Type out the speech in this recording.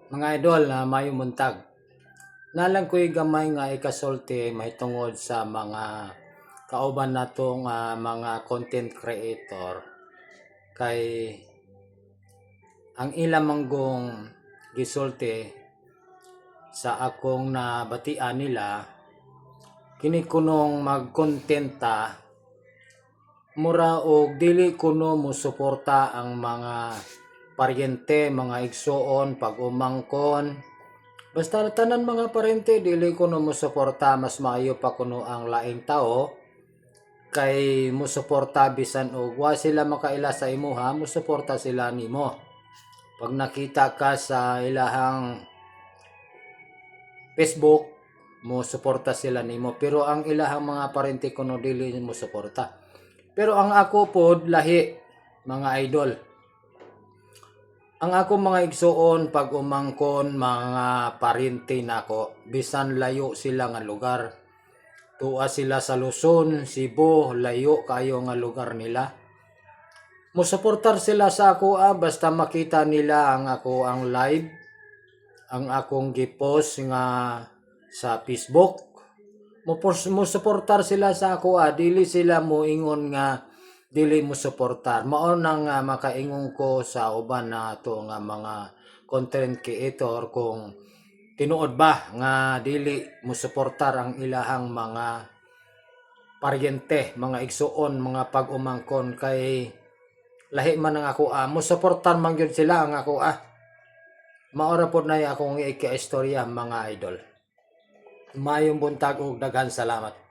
Mga idol na mayong buntag. Nalang ko'y gamay nga ikasulti mahitungod sa mga kauban natong mga content creator kay ang ilang manggong gisulti sa akong nabatian nila kini kunong magkontenta mura og dili kuno mo suporta ang mga paryente, mga igsuon, pag-umangkon. Basta tanan mga parente dili kuno mo suporta, mas maayo pa kuno ang laing tao kay mo suporta bisan og wa sila makaila sa imuha, mo suporta sila nimo. Pag nakita ka sa ilahang Facebook, mo suporta sila nimo, pero ang ilahang mga parente kuno dili mo suporta. Pero ang ako pod lahi, mga idol. Ang ako mga igsuon pag umangkon mga parente nako, bisan layo sila nga lugar. Tuwa sila sa Luzon, Cebu, layo kayo nga lugar nila. Musuportar sila sa ako basta makita nila ang ako ang live, ang akong gipost nga sa Facebook. Musuportar sila sa ako dili sila moingon nga dili mo suportar. Mao nang makaingon ko sa uban na to nga mga content creator kung tinuod ba nga dili mo suportar ang ilahang mga paryente, mga igsuon, mga pag-umangkon kay lahi man ang ako mo suportar man gyud sila ang ako maora pod na akong ika-istorya mga idol. Mayong buntag ug daghan salamat.